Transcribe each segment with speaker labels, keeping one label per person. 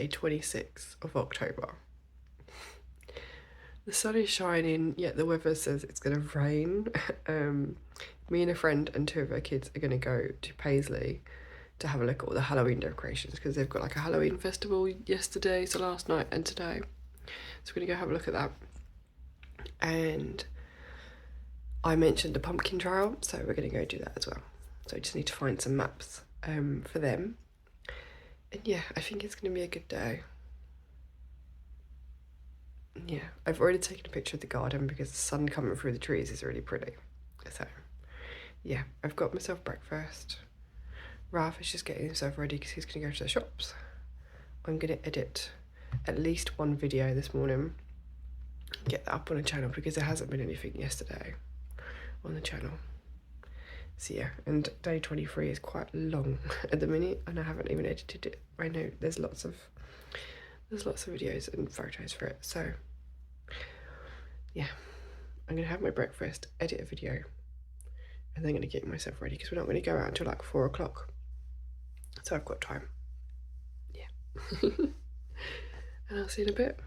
Speaker 1: day 26 of October. The sun is shining, yet the weather says it's going to rain. Me and a friend and 2 of her kids are going to go to Paisley to have a look at all the Halloween decorations, because they've got like a Halloween festival yesterday, so last night and today. So we're going to go have a look at that. And I mentioned the pumpkin trail, so we're going to go do that as well. So I just need to find some maps for them. And yeah, I think it's going to be a good day. Yeah, I've already taken a picture of the garden because the sun coming through the trees is really pretty. So yeah, I've got myself breakfast. Ralph is just getting himself ready because he's going to go to the shops. I'm going to edit at least one video this morning, get that up on the channel because there hasn't been anything yesterday on the channel. So yeah, and day 23 is quite long at the minute and I haven't even edited it. I know there's lots of videos and photos for it, so yeah, I'm gonna have my breakfast, edit a video, and then I'm gonna get myself ready because we're not gonna go out until like 4 o'clock, so I've got time. Yeah. And I'll see you in a bit.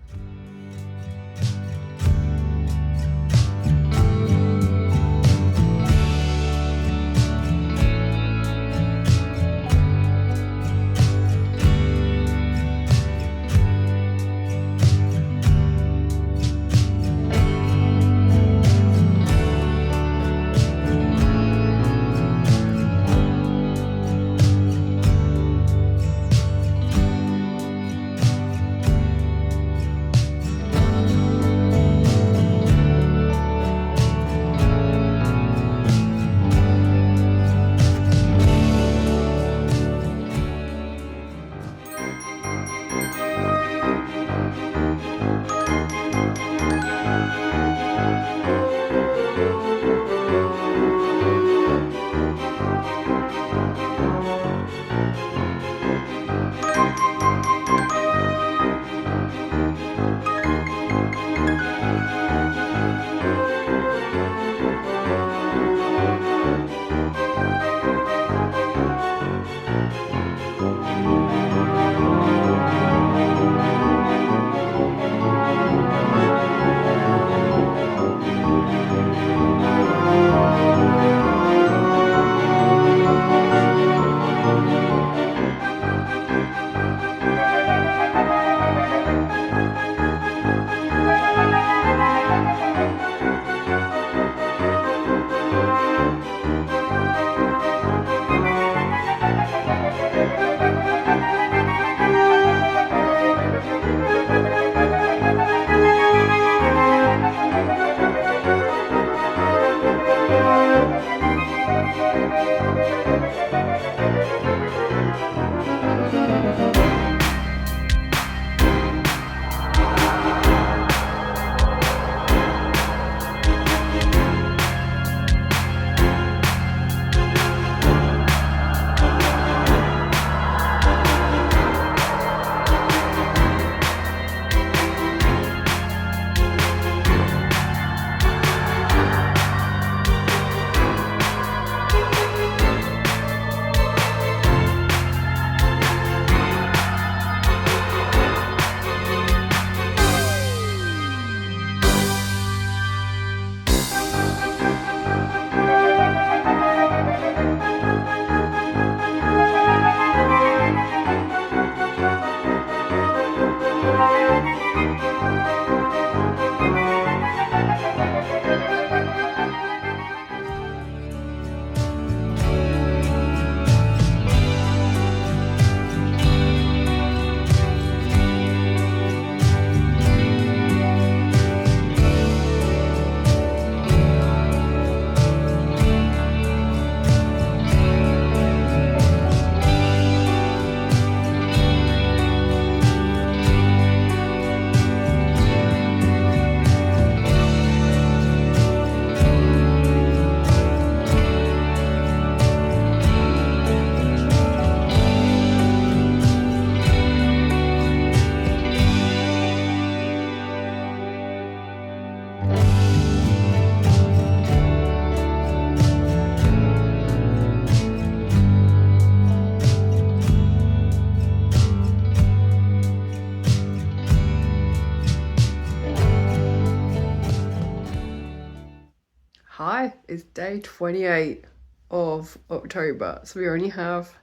Speaker 1: today is day 28 of October, so we only have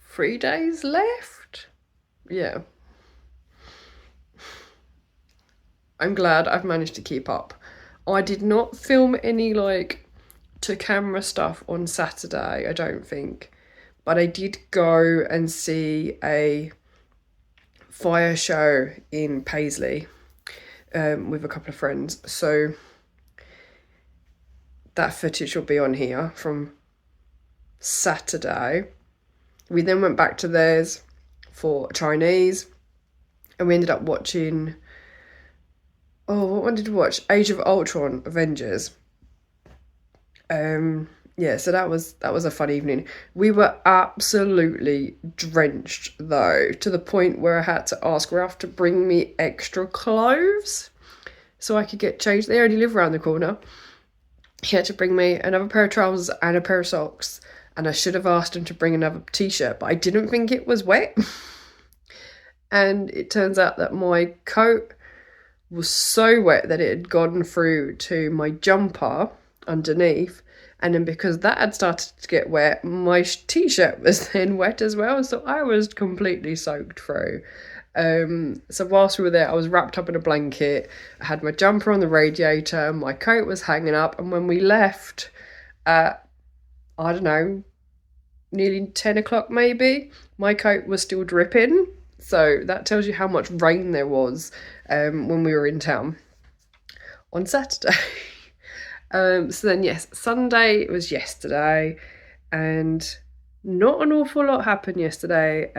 Speaker 1: 3 days left. Yeah. I'm glad I've managed to keep up. I did not film any like to camera stuff on Saturday, I don't think, but I did go and see a fire show in Paisley with a couple of friends, so that footage will be on here from Saturday. We then went back to theirs for Chinese, and we ended up watching, what one did we watch? Age of Ultron Avengers. Yeah, so that was a fun evening. We were absolutely drenched though, to the point where I had to ask Ralph to bring me extra clothes so I could get changed. They only live around the corner. He had to bring me another pair of trousers and a pair of socks, and I should have asked him to bring another t-shirt, but I didn't think it was wet. And it turns out that my coat was so wet that it had gone through to my jumper underneath, and then because that had started to get wet, my t-shirt was then wet as well, so I was completely soaked through. So whilst we were there, I was wrapped up in a blanket. I had my jumper on the radiator, my coat was hanging up, and when we left at, I don't know, nearly 10 o'clock maybe, my coat was still dripping. So that tells you how much rain there was when we were in town on Saturday. So then yes, Sunday was yesterday, and not an awful lot happened yesterday.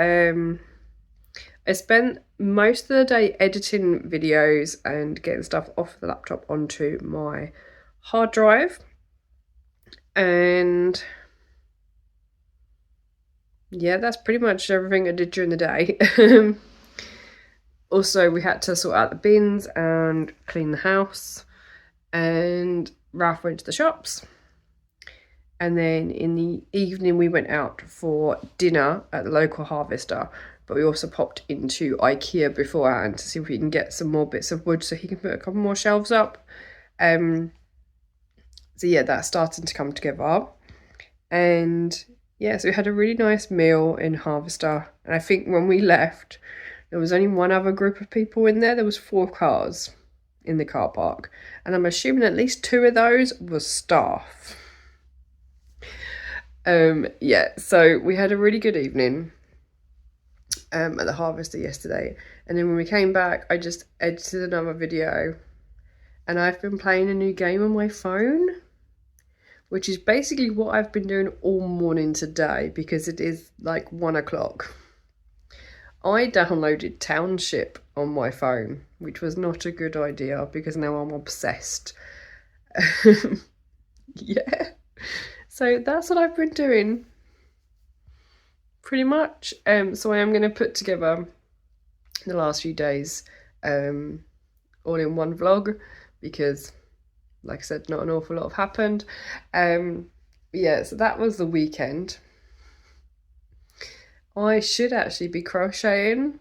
Speaker 1: I spent most of the day editing videos and getting stuff off the laptop onto my hard drive, and yeah, that's pretty much everything I did during the day. Also, we had to sort out the bins and clean the house, and Ralph went to the shops, and then in the evening we went out for dinner at the local harvester, but we also popped into IKEA beforehand to see if we can get some more bits of wood so he can put a couple more shelves up. So yeah, that's starting to come together, and yeah, so we had a really nice meal in Harvester, and I think when we left there was only one other group of people in there. There was 4 cars in the car park, and I'm assuming at least 2 of those was staff. Yeah, so we had a really good evening at the Harvester yesterday, and then when we came back I just edited another video, and I've been playing a new game on my phone, which is basically what I've been doing all morning today because it is like 1 o'clock. I downloaded Township on my phone, which was not a good idea because now I'm obsessed. Yeah, so that's what I've been doing pretty much. So I am going to put together the last few days all in one vlog because, like I said, not an awful lot have happened. Yeah, so that was the weekend. I should actually be crocheting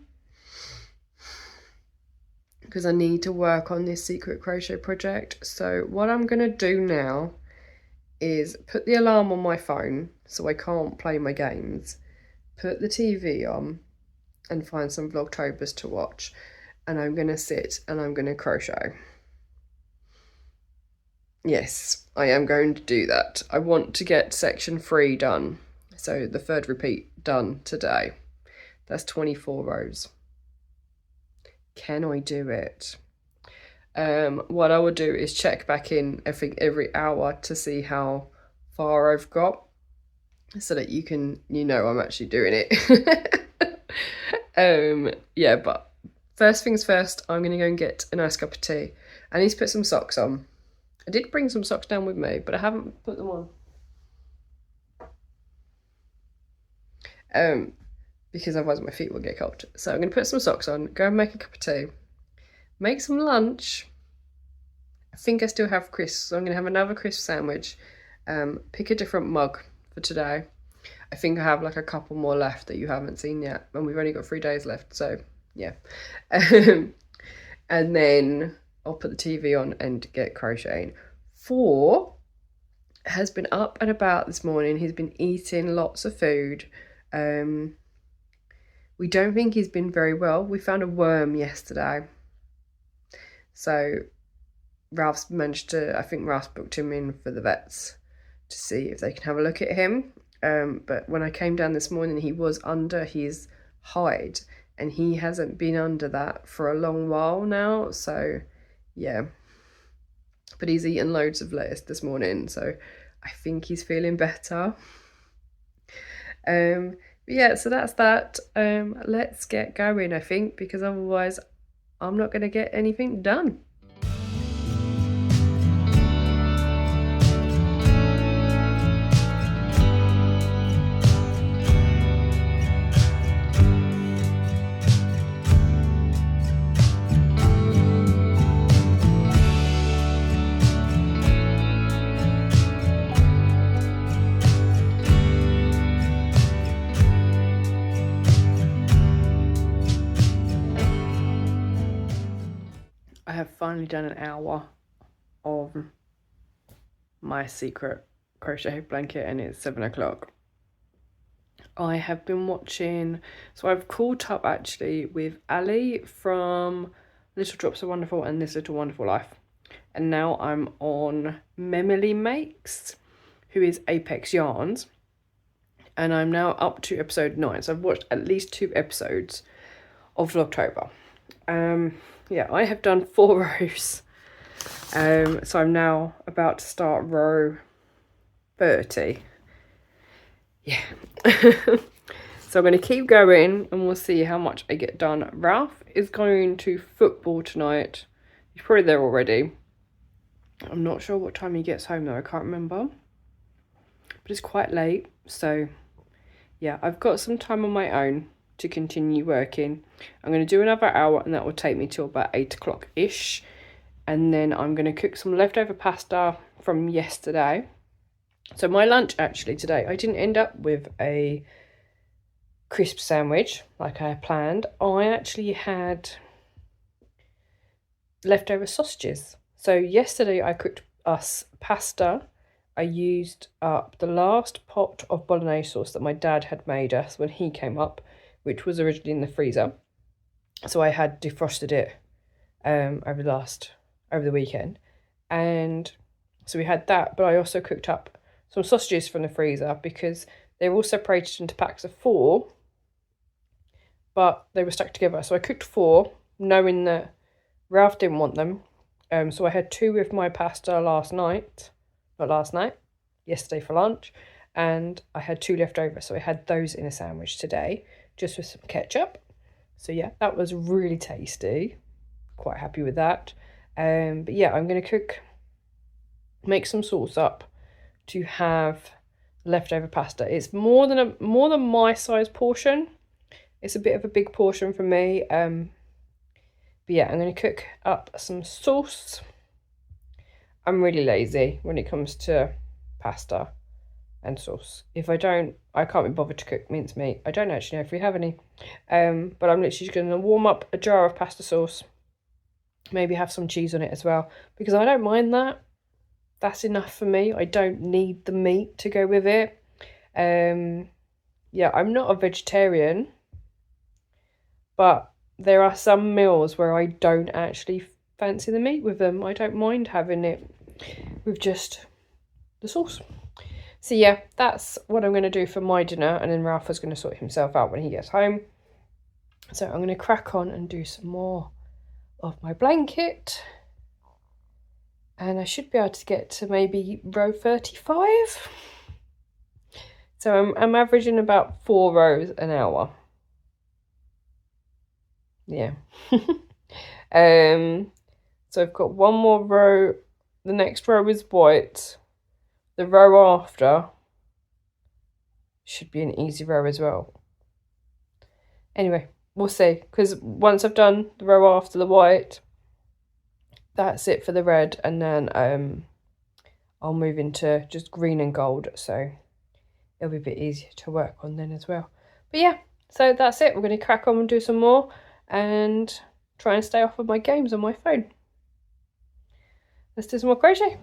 Speaker 1: because I need to work on this secret crochet project. So what I'm going to do now is put the alarm on my phone so I can't play my games, put the TV on and find some Vlogtobers to watch, and I'm going to sit and I'm going to crochet. Yes, I am going to do that. I want to get section 3 done. So the 3rd repeat done today. That's 24 rows. Can I do it? What I will do is check back in, I think, every hour to see how far I've got, so that you know I'm actually doing it. Yeah, but first things first, I'm going to go and get a nice cup of tea. I need to put some socks on. I did bring some socks down with me, but I haven't put them on. Because otherwise my feet will get cold. So I'm going to put some socks on, go and make a cup of tea, make some lunch. I think I still have crisps, so I'm going to have another crisp sandwich, pick a different mug for today. I think I have like a couple more left that you haven't seen yet, and we've only got 3 days left, so yeah. And then I'll put the TV on and get crocheting. 4 has been up and about this morning. He's been eating lots of food. We don't think he's been very well. We found a worm yesterday. So Ralph's managed to, I think Ralph's booked him in for the vets to see if they can have a look at him. But when I came down this morning, he was under his hide, and he hasn't been under that for a long while now. So yeah, but he's eaten loads of lettuce this morning, so I think he's feeling better. But yeah, so that's that. Let's get going, I think, because otherwise I'm not going to get anything done. I have finally done an hour of my secret crochet blanket, and it's 7 o'clock. I have been watching, so I've caught up actually with Ali from Little Drops of Wonderful and This Little Wonderful Life, and now I'm on Memily Makes, who is Apex Yarns, and I'm now up to episode 9. So I've watched at least 2 episodes of Vlogtober. Yeah, I have done 4 rows. So I'm now about to start row 30. Yeah. So I'm going to keep going and we'll see how much I get done. Ralph is going to football tonight. He's probably there already. I'm not sure what time he gets home though. I can't remember. But it's quite late. So yeah, I've got some time on my own to continue working. I'm going to do another hour and that will take me till about 8 o'clock-ish. And then I'm going to cook some leftover pasta from yesterday. So my lunch actually today, I didn't end up with a crisp sandwich like I had planned. I actually had leftover sausages. So yesterday I cooked us pasta. I used up the last pot of bolognese sauce that my dad had made us when he came up, which was originally in the freezer. So I had defrosted it over the weekend. And so we had that, but I also cooked up some sausages from the freezer because they were all separated into packs of 4, but they were stuck together. So I cooked 4, knowing that Ralph didn't want them. So I had 2 with my pasta yesterday for lunch, and I had 2 left over. So I had those in a sandwich today, just with some ketchup. So yeah, that was really tasty. Quite happy with that. But yeah, I'm going to make some sauce up to have leftover pasta. It's more than my size portion. It's a bit of a big portion for me. But yeah, I'm going to cook up some sauce. I'm really lazy when it comes to pasta and sauce. If I can't be bothered to cook mincemeat. I don't actually know if we have any. But I'm literally just going to warm up a jar of pasta sauce. Maybe have some cheese on it as well, because I don't mind that. That's enough for me. I don't need the meat to go with it. Yeah, I'm not a vegetarian, but there are some meals where I don't actually fancy the meat with them. I don't mind having it with just the sauce. So yeah, that's what I'm going to do for my dinner, and then Ralph is going to sort himself out when he gets home. So I'm going to crack on and do some more of my blanket. And I should be able to get to maybe row 35. So I'm averaging about 4 rows an hour. Yeah. So I've got one more row. The next row is white. The row after should be an easy row as well. Anyway, we'll see. Because once I've done the row after the white, that's it for the red, and then I'll move into just green and gold, so it'll be a bit easier to work on then as well. But yeah, so that's it. We're going to crack on and do some more and try and stay off of my games on my phone. Let's do some more crochet.